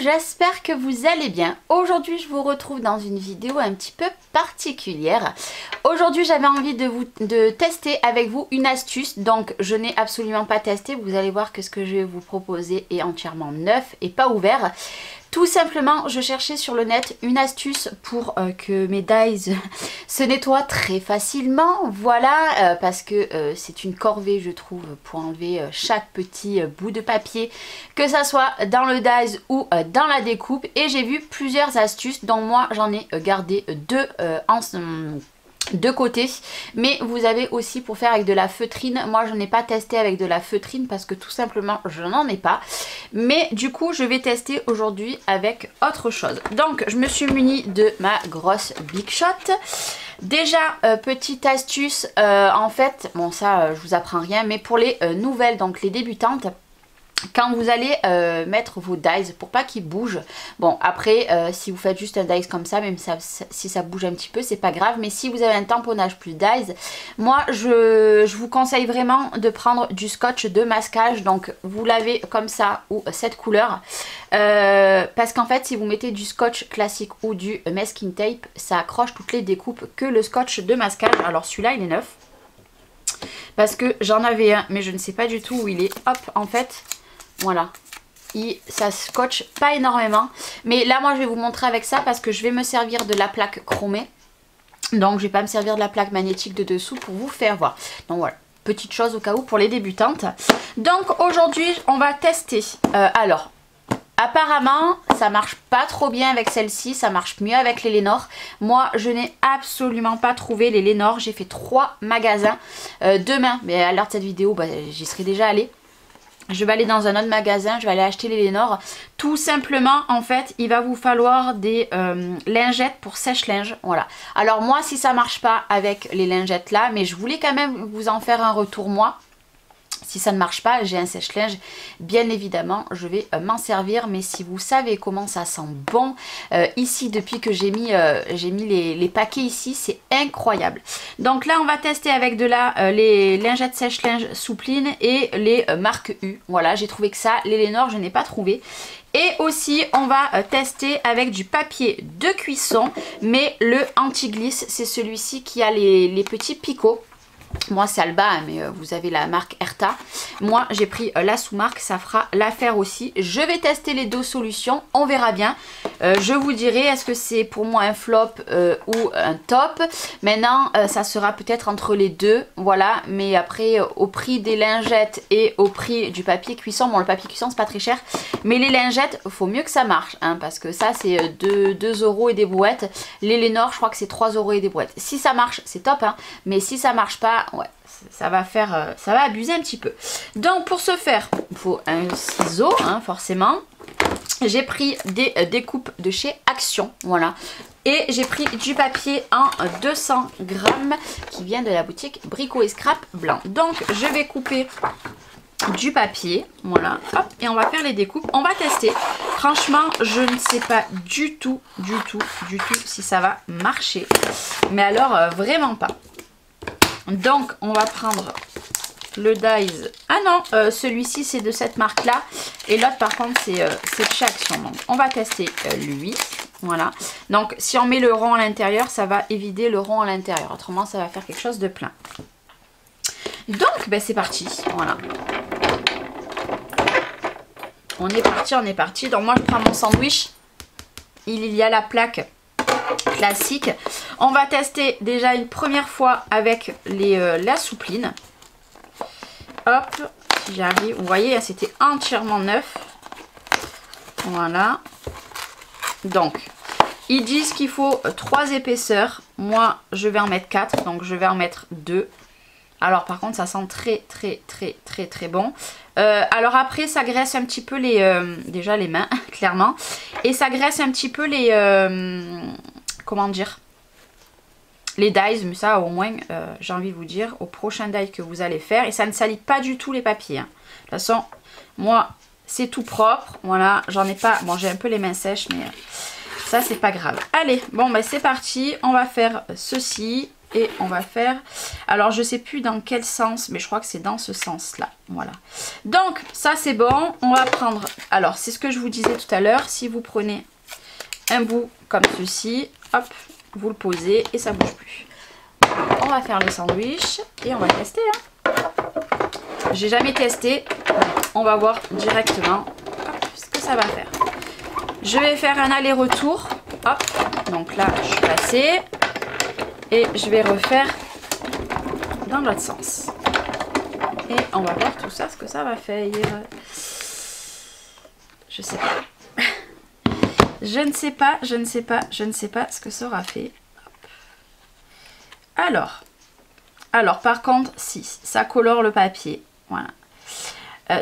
j'espère que vous allez bien. Aujourd'hui je vous retrouve dans une vidéo un petit peu particulière. Aujourd'hui j'avais envie de tester avec vous une astuce. Donc je n'ai absolument pas testé, vous allez voir que ce que je vais vous proposer est entièrement neuf et pas ouvert. Tout simplement, je cherchais sur le net une astuce pour que mes dies se nettoient très facilement. Voilà, parce que c'est une corvée, je trouve, pour enlever chaque petit bout de papier, que ça soit dans le dies ou dans la découpe. Et j'ai vu plusieurs astuces, dont moi j'en ai gardé deux de côté, mais vous avez aussi pour faire avec de la feutrine. Moi je n'ai pas testé avec de la feutrine parce que tout simplement je n'en ai pas, mais du coup je vais tester aujourd'hui avec autre chose. Donc je me suis munie de ma grosse Big Shot. Déjà petite astuce, en fait bon ça je vous apprends rien, mais pour les nouvelles, donc les débutantes, quand vous allez mettre vos dies pour pas qu'ils bougent, bon après si vous faites juste un dies comme ça, même si ça bouge un petit peu c'est pas grave, mais si vous avez un tamponnage plus dies, moi je vous conseille vraiment de prendre du scotch de masquage. Donc vous l'avez comme ça ou cette couleur, parce qu'en fait si vous mettez du scotch classique ou du masking tape, ça accroche toutes les découpes que le scotch de masquage. Alors celui-là il est neuf parce que j'en avais un mais je ne sais pas du tout où il est. Hop, en fait voilà, ça scotche pas énormément, mais là moi je vais vous montrer avec ça parce que je vais me servir de la plaque chromée, donc je vais pas me servir de la plaque magnétique de dessous pour vous faire voir. Donc voilà, petite chose au cas où pour les débutantes. Donc aujourd'hui on va tester, alors apparemment ça marche pas trop bien avec celle-ci, ça marche mieux avec les Lénore. Moi je n'ai absolument pas trouvé les Lénore, j'ai fait 3 magasins. Demain, mais à l'heure de cette vidéo j'y serai déjà allée. Je vais aller dans un autre magasin, je vais aller acheter les Lénore. Tout simplement, en fait, il va vous falloir des lingettes pour sèche-linge. Voilà. Alors moi, si ça marche pas avec les lingettes là, mais je voulais quand même vous en faire un retour moi. Si ça ne marche pas, j'ai un sèche-linge, bien évidemment, je vais m'en servir. Mais si vous savez comment ça sent bon, ici, depuis que j'ai mis les paquets ici, c'est incroyable. Donc là, on va tester avec de les lingettes sèche-linge Soupline et les marques U. Voilà, j'ai trouvé que ça, les Lénore, je n'ai pas trouvé. Et aussi, on va tester avec du papier de cuisson, mais le anti-glisse, c'est celui-ci qui a les petits picots. Moi c'est Alba, mais vous avez la marque Erta. Moi j'ai pris la sous-marque, ça fera l'affaire aussi. Je vais tester les deux solutions, on verra bien. Je vous dirai est-ce que c'est pour moi un flop ou un top. Maintenant ça sera peut-être entre les deux, voilà. Mais après au prix des lingettes et au prix du papier cuisson, bon le papier cuisson c'est pas très cher, mais les lingettes, faut mieux que ça marche, hein, parce que ça c'est 2 € et des brouettes. Les Lénore je crois que c'est 3 € et des brouettes. Si ça marche c'est top, hein, mais si ça marche pas, ouais, ça va abuser un petit peu. Donc pour ce faire, il faut un ciseau, hein, forcément. J'ai pris des découpes de chez Action, voilà. Et j'ai pris du papier en 200 grammes qui vient de la boutique Brico et Scrap Blanc. Donc je vais couper du papier, voilà, hop, et on va faire les découpes, on va tester. Franchement je ne sais pas du tout si ça va marcher, mais alors vraiment pas. Donc on va prendre le dies. Ah non, celui-ci c'est de cette marque là, et l'autre par contre c'est de chez Action. Donc on va tester lui, voilà. Donc si on met le rond à l'intérieur, ça va évider le rond à l'intérieur, autrement ça va faire quelque chose de plein. Donc ben, c'est parti, voilà. On est parti. Donc moi je prends mon sandwich, il y a la plaque classique. On va tester déjà une première fois avec la Soupline. Hop, si j'arrive, vous voyez c'était entièrement neuf. Voilà. Donc ils disent qu'il faut 3 épaisseurs, moi je vais en mettre 4, donc je vais en mettre 2. Alors par contre ça sent très bon. Alors après ça graisse un petit peu déjà les mains clairement, et ça graisse un petit peu les comment dire, les dies, mais ça au moins j'ai envie de vous dire au prochain die que vous allez faire, et ça ne salit pas du tout les papiers, hein. De toute façon moi c'est tout propre, voilà, j'en ai pas, bon j'ai un peu les mains sèches mais ça c'est pas grave. Allez, bon bah c'est parti, on va faire ceci. et on va faire, alors je sais plus dans quel sens, mais je crois que c'est dans ce sens là, voilà. Donc ça c'est bon, on va prendre, alors c'est ce que je vous disais tout à l'heure, si vous prenez un bout comme ceci, hop, vous le posez et ça bouge plus. On va faire le sandwich et on va tester, hein. J'ai jamais testé, on va voir directement ce que ça va faire. Je vais faire un aller-retour, hop, donc là je suis passée et je vais refaire dans l'autre sens. Et on va voir tout ça, ce que ça va faire. Je sais pas. Je ne sais pas, je ne sais pas, je ne sais pas ce que ça aura fait. Alors par contre, si, ça colore le papier. Voilà.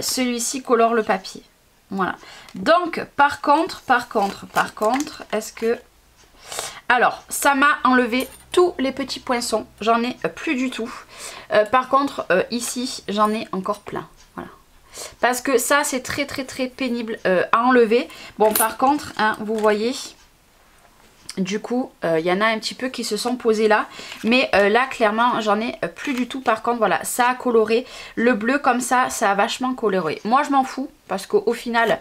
Celui-ci colore le papier. Voilà. Donc, par contre, est-ce que... Alors, ça m'a enlevé tous les petits poinçons. J'en ai plus du tout. Par contre, ici, j'en ai encore plein. Voilà. Parce que ça, c'est très pénible à enlever. Bon, par contre, hein, vous voyez... Du coup, il y en a un petit peu qui se sont posés là. Mais là, clairement, j'en ai plus du tout. Par contre, voilà, ça a coloré. Le bleu, comme ça a vachement coloré. Moi, je m'en fous. Parce qu'au final,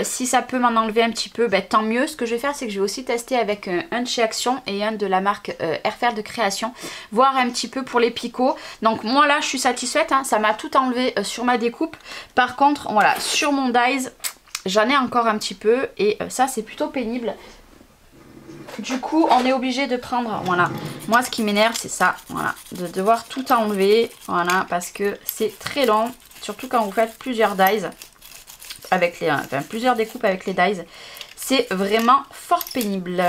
si ça peut m'en enlever un petit peu, ben, tant mieux. Ce que je vais faire, c'est que je vais aussi tester avec un de chez Action et un de la marque Airfare de Création. Voir un petit peu pour les picots. Donc, moi, là, je suis satisfaite. Hein, ça m'a tout enlevé sur ma découpe. Par contre, voilà, sur mon dies, j'en ai encore un petit peu. Et ça, c'est plutôt pénible. Du coup, on est obligé de prendre, voilà, moi ce qui m'énerve c'est ça, voilà, de devoir tout enlever, voilà, parce que c'est très long, surtout quand vous faites plusieurs dies, avec les, enfin plusieurs découpes avec les dies, c'est vraiment fort pénible.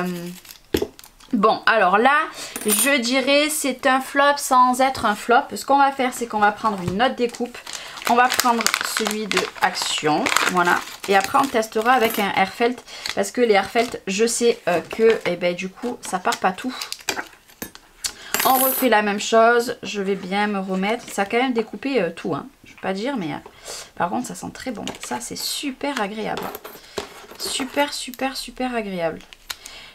Bon, alors là, je dirais c'est un flop sans être un flop. Ce qu'on va faire, c'est qu'on va prendre une autre découpe. On va prendre celui de Action, voilà. Et après, on testera avec un Airfelt. Parce que les Airfelt, je sais que, eh ben, du coup, ça part pas tout. On refait la même chose. Je vais bien me remettre. Ça a quand même découpé tout, hein. Je ne vais pas dire, mais par contre, ça sent très bon. Ça, c'est super agréable. Super agréable.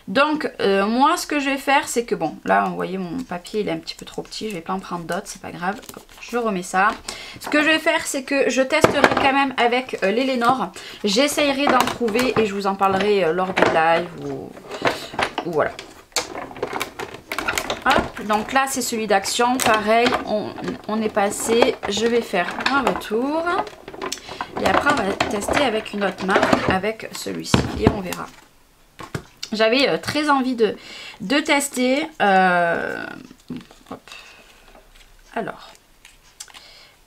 Donc, moi, ce que je vais faire, c'est que, bon, là, vous voyez, mon papier, il est un petit peu trop petit. Je vais pas en prendre d'autres, c'est pas grave. Hop, je remets ça. Ce que je vais faire, c'est que je testerai quand même avec les Lénore. J'essayerai d'en trouver et je vous en parlerai lors du live ou voilà. Hop, donc là, c'est celui d'Action. Pareil, on est passé. Je vais faire un retour. Et après, on va tester avec une autre marque, avec celui-ci. Et on verra. J'avais très envie de tester. Hop. Alors.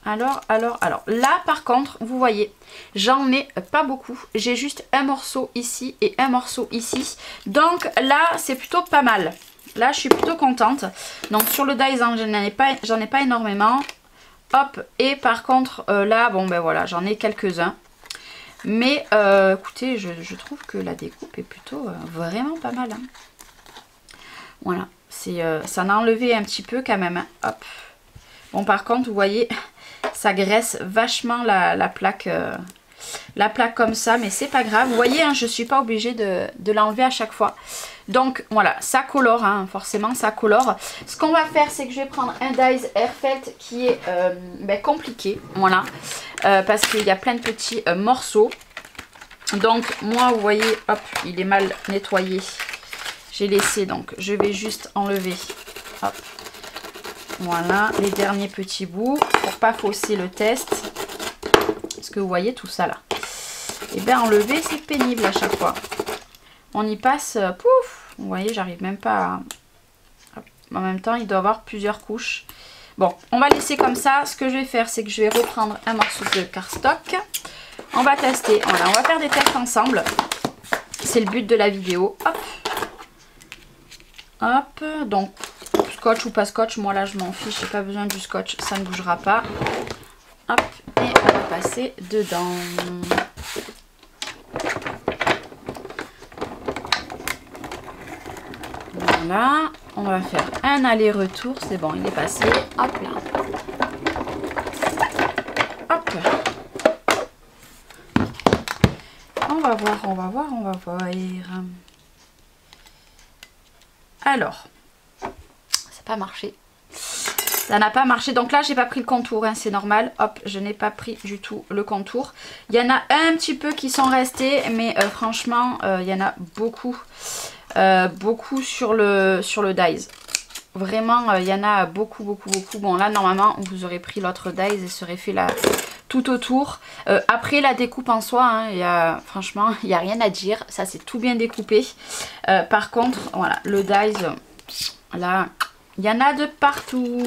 Là, par contre, vous voyez, j'en ai pas beaucoup. J'ai juste un morceau ici et un morceau ici. Donc là, c'est plutôt pas mal. Là, je suis plutôt contente. Donc sur le dies, j'en ai pas énormément. Hop. Et par contre, là, bon, ben voilà, j'en ai quelques-uns. Mais écoutez, je trouve que la découpe est plutôt vraiment pas mal. Hein. Voilà, ça en a enlevé un petit peu quand même. Hein. Hop. Bon, par contre, vous voyez, ça graisse vachement la plaque comme ça, mais c'est pas grave. Vous voyez, hein, je suis pas obligée de l'enlever à chaque fois. Donc voilà, ça colore, hein, forcément ça colore. Ce qu'on va faire, c'est que je vais prendre un dies Airfelt qui est compliqué, voilà, parce qu'il y a plein de petits morceaux. Donc moi, vous voyez, hop, il est mal nettoyé. J'ai laissé, donc je vais juste enlever, hop, voilà, les derniers petits bouts pour pas fausser le test. Parce que vous voyez tout ça là. Et bien enlever, c'est pénible à chaque fois. On y passe, pouf, vous voyez, j'arrive même pas à... En même temps, il doit y avoir plusieurs couches. Bon, on va laisser comme ça. Ce que je vais faire, c'est que je vais reprendre un morceau de cardstock. On va tester, voilà, on va faire des tests ensemble. C'est le but de la vidéo. Hop. Hop, donc, scotch ou pas scotch, moi là je m'en fiche, j'ai pas besoin du scotch, ça ne bougera pas. Hop, et on va passer dedans. Voilà, on va faire un aller-retour, c'est bon, il est passé. Hop là. Hop. On va voir. Alors, ça n'a pas marché. Ça n'a pas marché. Donc là, j'ai pas pris le contour, hein, c'est normal. Hop, je n'ai pas pris du tout le contour. Il y en a un petit peu qui sont restés, mais franchement, il y en a beaucoup. Beaucoup sur le dies. Vraiment, il y en a beaucoup. Bon, là, normalement, vous aurez pris l'autre dies et serait fait là tout autour. Après, la découpe en soi, hein, franchement, il n'y a rien à dire. Ça, c'est tout bien découpé. Par contre, voilà, le dies, là, il y en a de partout.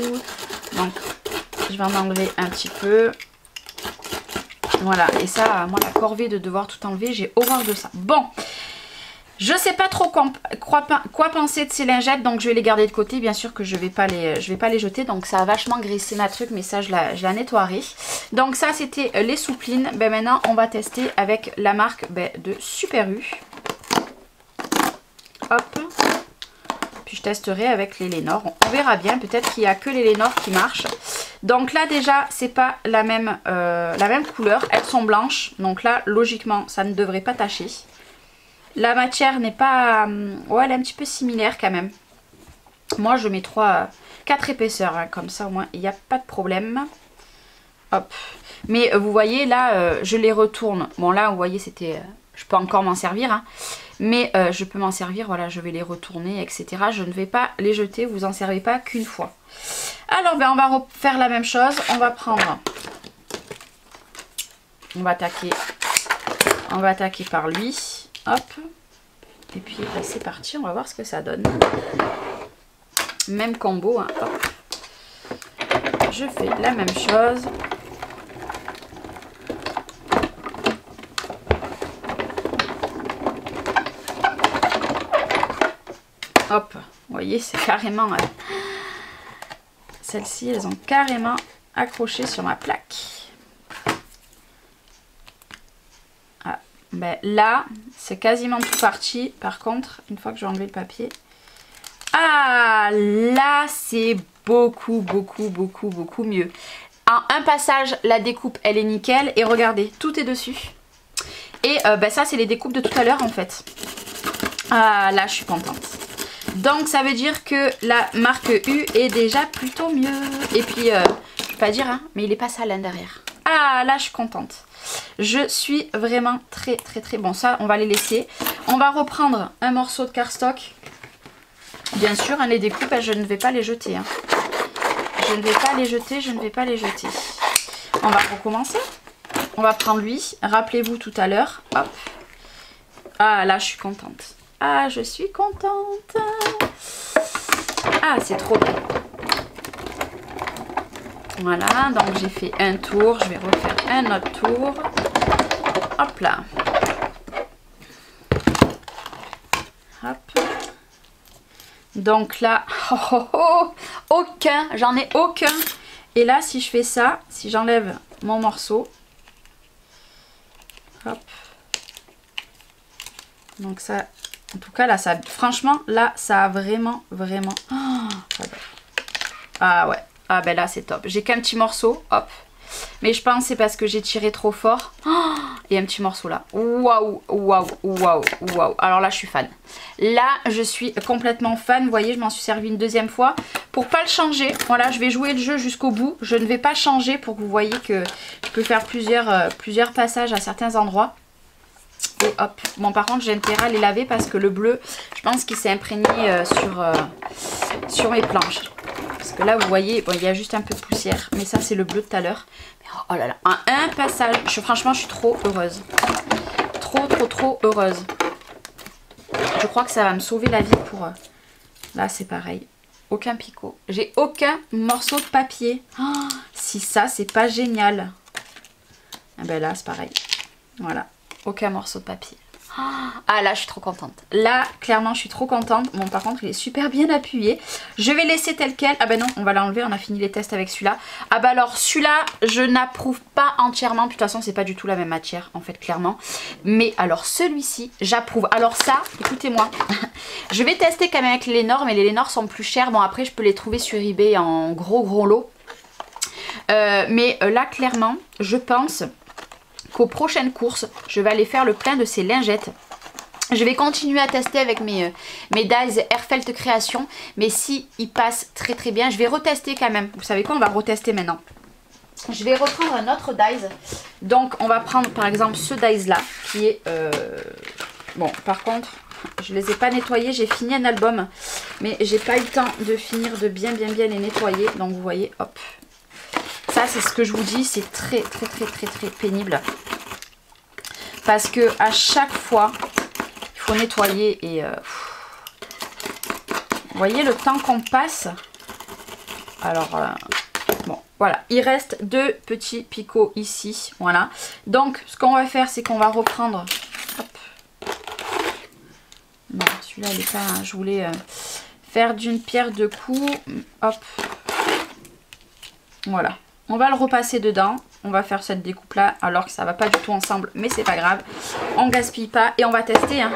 Donc, je vais en enlever un petit peu. Voilà, et ça, moi, la corvée de devoir tout enlever, j'ai horreur de ça. Bon. Je sais pas trop quoi penser de ces lingettes, donc je vais les garder de côté. Bien sûr que je vais pas les jeter, donc ça a vachement graissé ma truc, mais ça je la nettoierai. Donc ça c'était les souplines. Ben maintenant on va tester avec la marque de Super U. Hop. Puis je testerai avec les Lénore. On verra bien, peut-être qu'il n'y a que les Lénore qui marchent. Donc là déjà c'est pas la même couleur, elles sont blanches, donc là logiquement ça ne devrait pas tacher. La matière n'est pas... ouais, elle est un petit peu similaire quand même. Moi, je mets 4 épaisseurs. Hein, comme ça, au moins, il n'y a pas de problème. Hop. Mais vous voyez, là, je les retourne. Bon, là, vous voyez, c'était... je peux encore m'en servir. Hein, mais je peux m'en servir. Voilà, je vais les retourner, etc. Je ne vais pas les jeter. Vous en servez pas qu'une fois. Alors, ben, on va refaire la même chose. On va prendre... On va attaquer par lui. Hop, et puis bah, c'est parti, on va voir ce que ça donne. Même combo, hein. Hop. Je fais la même chose. Hop, vous voyez, c'est carrément... Celles-ci, elles ont carrément accroché sur ma plaque. Ben là, c'est quasiment tout parti. Par contre, une fois que j'ai enlevé le papier... Ah, là, c'est beaucoup mieux. En un passage, la découpe, elle est nickel. Et regardez, tout est dessus. Et ben ça, c'est les découpes de tout à l'heure, en fait. Ah, là, je suis contente. Donc, ça veut dire que la marque U est déjà plutôt mieux. Et puis, je peux pas dire, hein, mais il est pas sale à l'intérieur. Ah, là, je suis contente. Je suis vraiment très bon. Ça, on va les laisser. On va reprendre un morceau de cardstock. Bien sûr, hein, les découpes, je ne vais pas les jeter. Hein. Je ne vais pas les jeter. On va recommencer. On va prendre lui. Rappelez-vous tout à l'heure. Hop. Ah, là, je suis contente. Ah, je suis contente. Ah, c'est trop bien. Voilà, donc j'ai fait un tour, je vais refaire un autre tour. Hop là. Hop. Donc là, aucun, j'en ai aucun. Et là, si je fais ça, si j'enlève mon morceau, hop. Donc ça, en tout cas là, ça, franchement, là, ça a vraiment. Ah ouais. Ah ben là c'est top. J'ai qu'un petit morceau, hop. Mais je pense c'est parce que j'ai tiré trop fort. Oh, et un petit morceau là. Waouh. Alors là je suis fan. Là je suis complètement fan. Vous voyez, je m'en suis servi une deuxième fois. Pour pas le changer, voilà, je vais jouer le jeu jusqu'au bout. Je ne vais pas changer pour que vous voyez que je peux faire plusieurs passages à certains endroits. Et hop. Bon par contre j'ai intérêt à les laver parce que le bleu, je pense qu'il s'est imprégné sur mes planches. Parce que là vous voyez, bon, il y a juste un peu de poussière. Mais ça c'est le bleu de tout à l'heure. Oh là là, un passage. Franchement je suis trop heureuse. Trop heureuse. Je crois que ça va me sauver la vie pour... Là c'est pareil. Aucun picot. J'ai aucun morceau de papier. Oh, si ça c'est pas génial. Ah ben là c'est pareil. Voilà. Aucun morceau de papier. Ah là je suis trop contente. Là clairement je suis trop contente. Bon par contre il est super bien appuyé. Je vais laisser tel quel. Ah ben non on va l'enlever, on a fini les tests avec celui-là. Ah bah alors celui-là je n'approuve pas entièrement. De toute façon c'est pas du tout la même matière en fait clairement. Mais alors celui-ci j'approuve. Alors ça écoutez-moi. Je vais tester quand même avec les Lénore. Mais les Lénore sont plus chers. Bon après je peux les trouver sur eBay en gros lot. Mais là clairement je pense qu'aux prochaines courses, je vais aller faire le plein de ces lingettes. Je vais continuer à tester avec mes dies Airfelt Création. Mais si ils passent très très bien, je vais retester quand même. Vous savez quoi, on va retester maintenant. Je vais reprendre un autre dies. Donc on va prendre par exemple ce dies là qui est... Bon par contre je les ai pas nettoyés. J'ai fini un album mais j'ai pas eu le temps de finir de bien les nettoyer. Donc vous voyez, hop. Ça c'est ce que je vous dis, c'est très pénible. Parce que à chaque fois... faut nettoyer et vous voyez le temps qu'on passe. Alors bon voilà, il reste 2 petits picots ici, voilà. Donc ce qu'on va faire c'est qu'on va reprendre, hop. Non celui-là il est pas, je voulais faire d'une pierre deux coups, hop, voilà. On va le repasser dedans. On va faire cette découpe là alors que ça va pas du tout ensemble, mais c'est pas grave, on gaspille pas et on va tester hein.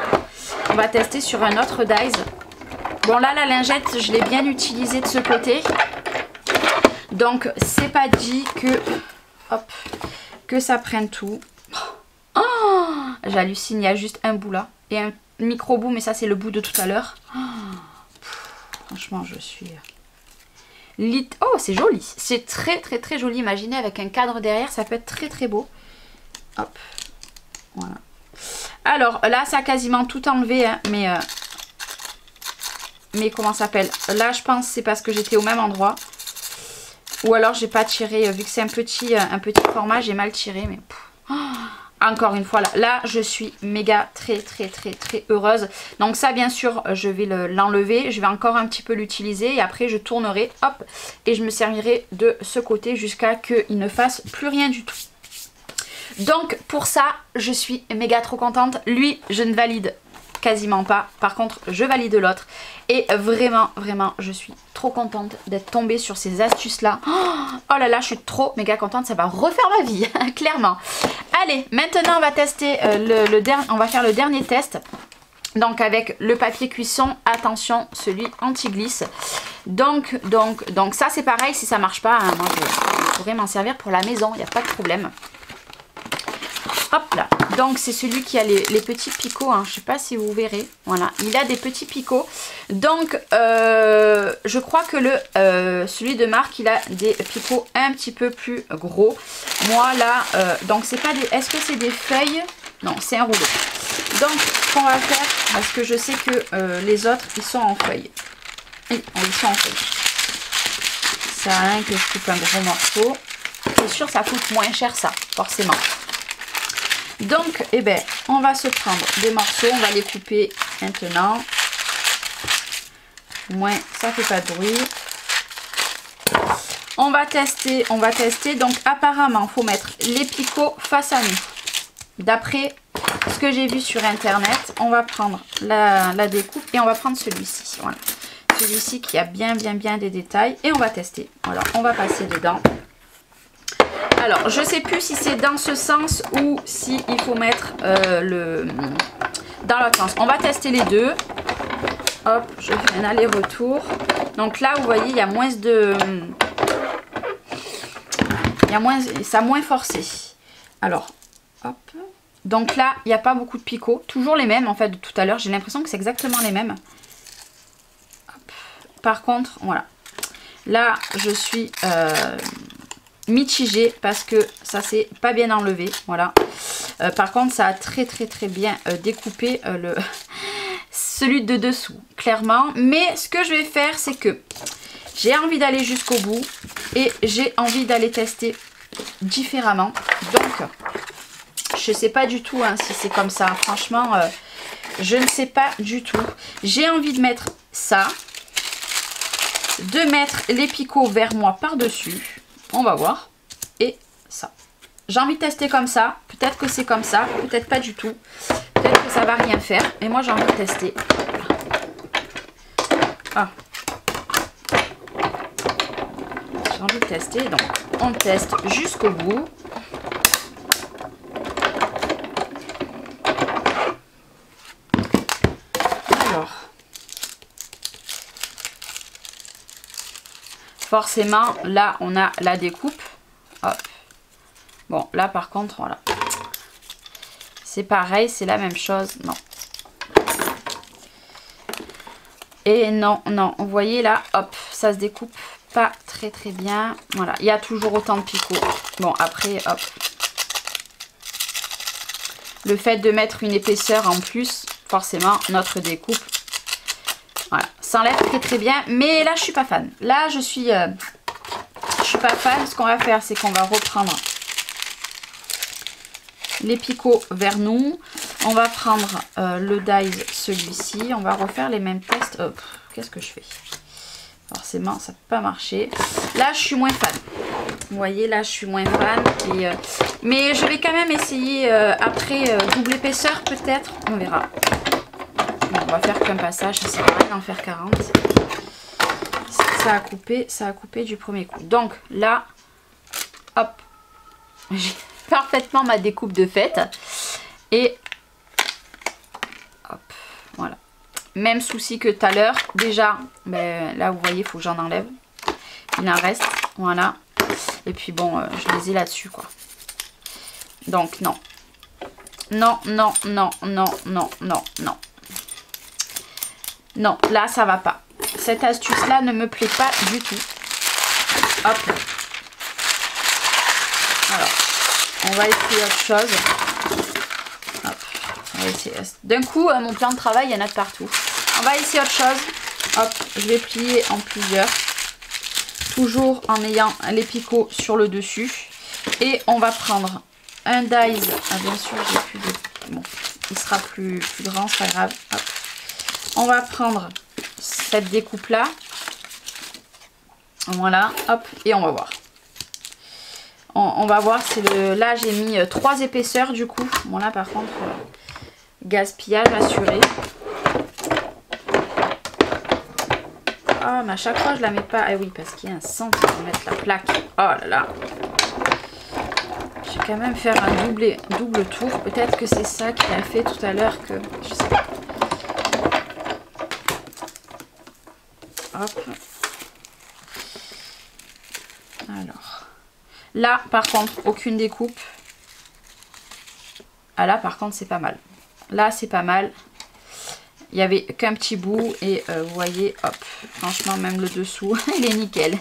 On va tester sur un autre dies. Bon là la lingette je l'ai bien utilisée de ce côté, donc c'est pas dit que hop, que ça prenne tout. Oh, j'hallucine, il y a juste un bout là et un micro bout, mais ça c'est le bout de tout à l'heure. Oh, franchement je suis... Oh c'est joli, c'est très joli. Imaginez avec un cadre derrière, ça peut être très beau. Hop, voilà. Alors là ça a quasiment tout enlevé hein, mais comment ça s'appelle, là je pense c'est parce que j'étais au même endroit ou alors j'ai pas tiré, vu que c'est un petit format, j'ai mal tiré, mais oh, encore une fois là je suis méga très heureuse. Donc ça bien sûr je vais l'enlever, je vais encore un petit peu l'utiliser et après je tournerai, hop, et je me servirai de ce côté jusqu'à qu'il ne fasse plus rien du tout. Donc pour ça je suis méga trop contente. Lui je ne valide quasiment pas, par contre je valide l'autre et vraiment je suis trop contente d'être tombée sur ces astuces là. Oh là là, je suis trop méga contente, ça va refaire ma vie clairement. Allez, maintenant on va tester on va faire le dernier test. Donc avec le papier cuisson, attention, celui anti-glisse. Donc ça c'est pareil, si ça marche pas, hein, moi je pourrais m'en servir pour la maison, il n'y a pas de problème. Hop là, donc c'est celui qui a les petits picots, hein. Je sais pas si vous verrez, voilà, il a des petits picots. Donc je crois que celui de Marc, il a des picots un petit peu plus gros. Moi là, donc c'est pas des, est-ce que c'est des feuilles? Non, c'est un rouleau. Donc ce qu'on va faire, parce que je sais que les autres, ils sont en feuilles. Oui, ils sont en feuilles. Ça sert à rien que je coupe un gros morceau. C'est sûr, ça coûte moins cher ça, forcément. Donc, eh ben, on va se prendre des morceaux, on va les couper maintenant. Au moins, ça fait pas de bruit. On va tester. Donc, apparemment, il faut mettre les picots face à nous. D'après ce que j'ai vu sur internet, on va prendre la découpe et on va prendre celui-ci. Voilà. Celui-ci qui a bien des détails et on va tester. Voilà, on va passer dedans. Alors, je sais plus si c'est dans ce sens ou si il faut mettre dans l'autre sens. On va tester les deux. Hop, je fais un aller-retour. Donc là, vous voyez, il y a moins de... ça a moins forcé. Alors, hop. Donc là, il n'y a pas beaucoup de picots. Toujours les mêmes, en fait, de tout à l'heure. J'ai l'impression que c'est exactement les mêmes. Hop. Par contre, voilà. Là, je suis... mitigé parce que ça s'est pas bien enlevé, voilà. Par contre ça a très bien découpé celui de dessous, clairement. Mais ce que je vais faire, c'est que j'ai envie d'aller jusqu'au bout et j'ai envie d'aller tester différemment. Donc je sais pas du tout hein, si c'est comme ça, franchement je ne sais pas du tout. J'ai envie de mettre ça, de mettre les picots vers moi par dessus. On va voir. Et ça. J'ai envie de tester comme ça. Peut-être que c'est comme ça. Peut-être pas du tout. Peut-être que ça va rien faire. Mais moi, j'ai envie de tester. Ah. J'ai envie de tester. Donc, on teste jusqu'au bout. Alors. Forcément, là, on a la découpe. Hop. Bon, là, par contre, voilà. C'est pareil, c'est la même chose. Non. Et non, non, vous voyez là, hop, ça se découpe pas très très bien. Voilà, il y a toujours autant de picots. Bon, après, hop. Le fait de mettre une épaisseur en plus, forcément, notre découpe, voilà, s'enlève très très bien. Mais là, je suis pas fan. Là, je suis pas fan. Ce qu'on va faire, c'est qu'on va reprendre les picots vers nous. On va prendre le dies, celui-ci. On va refaire les mêmes tests. Qu'est-ce que je fais? Forcément, ça peut pas marcher. Là, je suis moins fan. Vous voyez, là, je suis moins fan. Et, mais je vais quand même essayer après double épaisseur, peut-être. On verra. Bon, on va faire qu'un passage. Ça sert à rien d'en faire 40. Ça a coupé du premier coup. Donc, là, hop. J'ai parfaitement ma découpe de fête. Et hop, voilà. Même souci que tout à l'heure. Déjà, ben, là, vous voyez, il faut que j'en enlève. Il en reste. Voilà. Et puis bon, je les ai là-dessus, quoi. Donc, non. Non, non, non, non, non, non, non. Non, là, ça va pas. Cette astuce-là ne me plaît pas du tout. Hop. Alors, on va essayer autre chose. Hop. On va essayer. D'un coup, mon plan de travail, il y en a de partout. On va essayer autre chose. Hop, je vais plier en plusieurs. Toujours en ayant les picots sur le dessus. Et on va prendre un dies. Ah, bien sûr, j'ai plus de... Bon, il sera plus grand, c'est pas grave. Hop. On va prendre cette découpe-là. Voilà, hop, et on va voir. On va voir, c'est le... Là, j'ai mis 3 épaisseurs, du coup. Bon, là, par contre, gaspillage assuré. Ah, mais à chaque fois, je la mets pas. Ah oui, parce qu'il y a un centre pour mettre la plaque. Oh là là. Je vais quand même faire un double tour. Peut-être que c'est ça qui a fait tout à l'heure que... Je sais pas. Hop. Alors. Là, par contre, aucune découpe. Ah là, par contre, c'est pas mal. Là, c'est pas mal. Il n'y avait qu'un petit bout et vous voyez, hop, franchement, même le dessous, il est nickel.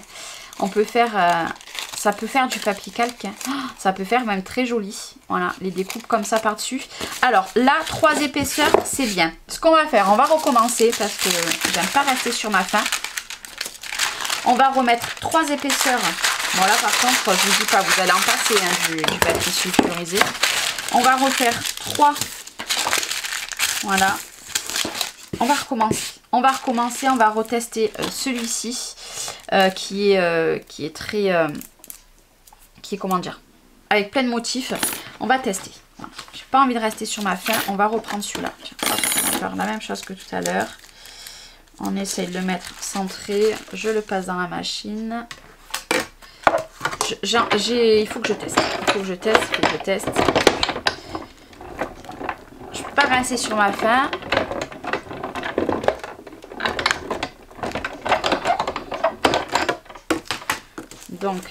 On peut faire, ça peut faire du papier calque. Hein. Ça peut faire même très joli. Voilà, les découpes comme ça par-dessus. Alors là, 3 épaisseurs, c'est bien. Ce qu'on va faire, on va recommencer parce que j'aime pas rester sur ma faim. On va remettre 3 épaisseurs. Bon là, par contre, je vous dis pas, vous allez en passer hein, du papier sulfurisé. On va refaire 3. Voilà. On va recommencer. On va retester celui-ci qui est très... qui est, comment dire, avec plein de motifs. On va tester. Voilà. J'ai pas envie de rester sur ma faim. On va reprendre celui-là. On va faire la même chose que tout à l'heure. On essaye de le mettre centré. Je le passe dans la machine. Il faut que je teste. Il faut que je teste. Je peux pas rester sur ma faim. Donc.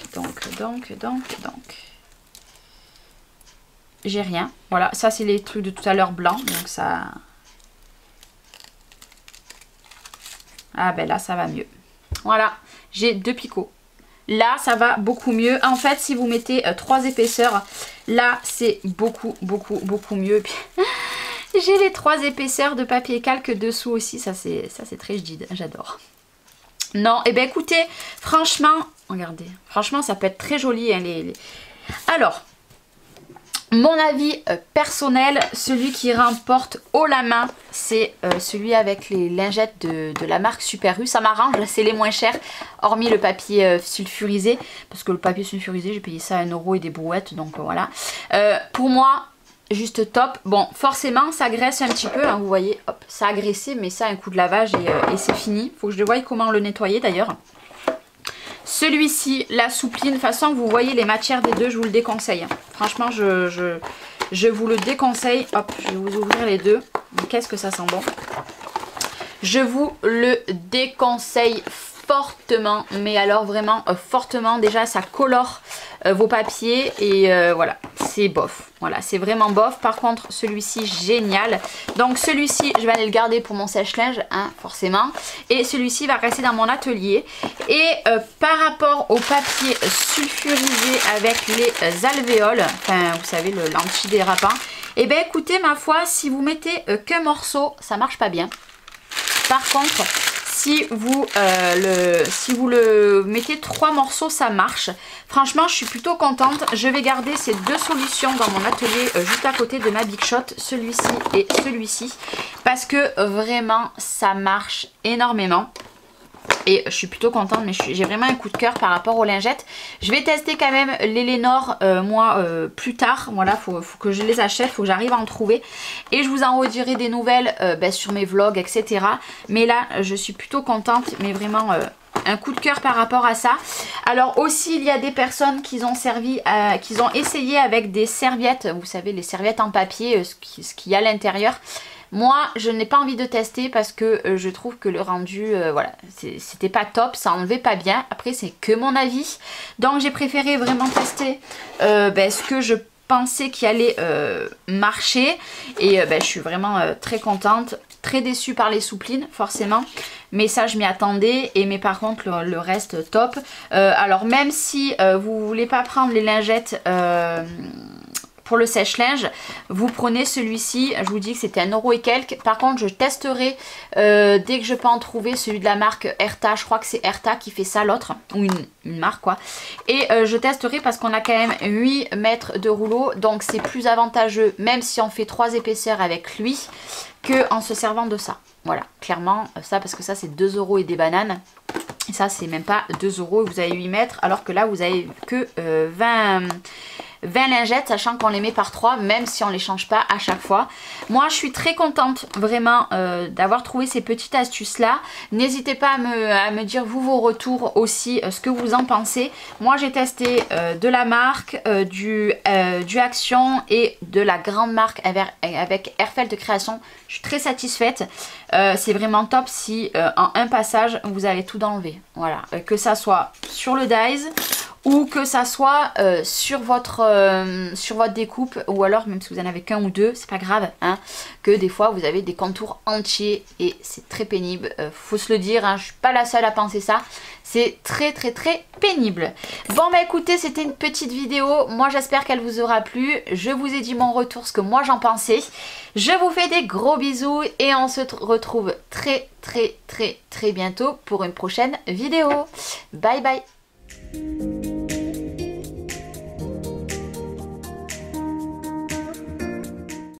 J'ai rien. Voilà, ça c'est les trucs de tout à l'heure blancs. Donc ça... Ah ben là, ça va mieux. Voilà, j'ai 2 picots. Là, ça va beaucoup mieux. En fait, si vous mettez 3 épaisseurs, là, c'est beaucoup mieux. Puis, j'ai les 3 épaisseurs de papier calque dessous aussi. Ça, c'est très jadid. J'adore. Non, et bien écoutez, franchement, regardez. Franchement, ça peut être très joli. Hein, Alors, mon avis personnel, celui qui remporte haut la main, c'est celui avec les lingettes de la marque Super U. Ça m'arrange, c'est les moins chers, hormis le papier sulfurisé. Parce que le papier sulfurisé, j'ai payé ça à 1 € et des brouettes, donc voilà. Pour moi, juste top. Bon, forcément, ça graisse un petit peu, hein, vous voyez, hop, ça a graissé, mais ça, un coup de lavage et c'est fini. Faut que je voie comment le nettoyer d'ailleurs. Celui-ci, la soupline, de toute façon, vous voyez les matières des deux, je vous le déconseille. Franchement, je vous le déconseille. Hop, je vais vous ouvrir les deux. Qu'est-ce que ça sent bon. Je vous le déconseille fortement, mais alors vraiment fortement. Déjà, ça colore vos papiers et voilà. c'est bof. Voilà, c'est vraiment bof. Par contre, celui-ci, génial. Donc celui-ci, je vais aller le garder pour mon sèche-linge, hein, forcément. Et celui-ci va rester dans mon atelier. Et par rapport au papier sulfurisé avec les alvéoles, enfin, vous savez, l'antidérapant, et bien écoutez, ma foi, si vous mettez qu'un morceau, ça marche pas bien. Par contre, si vous le mettez 3 morceaux, ça marche. Franchement, je suis plutôt contente. Je vais garder ces 2 solutions dans mon atelier juste à côté de ma Big Shot, celui-ci et celui-ci, parce que vraiment, ça marche énormément. Et je suis plutôt contente, mais j'ai vraiment un coup de cœur par rapport aux lingettes. Je vais tester quand même les Lénore, moi, plus tard. Voilà, faut que je les achète, faut que j'arrive à en trouver. Et je vous en redirai des nouvelles sur mes vlogs, etc. Mais là, je suis plutôt contente, mais vraiment... un coup de cœur par rapport à ça. Alors aussi, il y a des personnes qui ont essayé avec des serviettes, vous savez, les serviettes en papier, ce qu'il y a à l'intérieur. Moi, je n'ai pas envie de tester parce que je trouve que le rendu, voilà, c'était pas top, ça enlevait pas bien. Après, c'est que mon avis. Donc, j'ai préféré vraiment tester ce que je pensais qu'il allait marcher. Et je suis vraiment très contente. Très déçue par les souplines, forcément. Mais ça, je m'y attendais. Mais par contre, le reste, top. Alors, même si vous voulez pas prendre les lingettes... pour le sèche-linge, vous prenez celui-ci, je vous dis que c'était 1 € et quelques. Par contre, je testerai dès que je peux en trouver celui de la marque Erta. Je crois que c'est Erta qui fait ça, l'autre, ou une marque quoi. Et je testerai parce qu'on a quand même 8 mètres de rouleau, donc c'est plus avantageux, même si on fait 3 épaisseurs avec lui, que en se servant de ça. Voilà, clairement, ça parce que ça c'est 2 € et des bananes. Et ça c'est même pas 2 € et vous avez 8 mètres, alors que là vous avez que 20 lingettes, sachant qu'on les met par 3, même si on les change pas à chaque fois. Moi, je suis très contente vraiment d'avoir trouvé ces petites astuces-là. N'hésitez pas à me dire, vous, vos retours aussi, ce que vous en pensez. Moi, j'ai testé de la marque, du Action et de la grande marque avec Airfelt Création. Je suis très satisfaite. C'est vraiment top si en un passage, vous allez tout enlever. Voilà, que ça soit sur le Dies ou que ça soit sur votre découpe, ou alors même si vous en avez qu'un ou deux, c'est pas grave, hein, que des fois vous avez des contours entiers et c'est très pénible, faut se le dire, hein, je suis pas la seule à penser ça, c'est très pénible. Bon bah écoutez, c'était une petite vidéo, moi j'espère qu'elle vous aura plu, je vous ai dit mon retour, ce que moi j'en pensais, je vous fais des gros bisous et on se retrouve très bientôt pour une prochaine vidéo. Bye bye.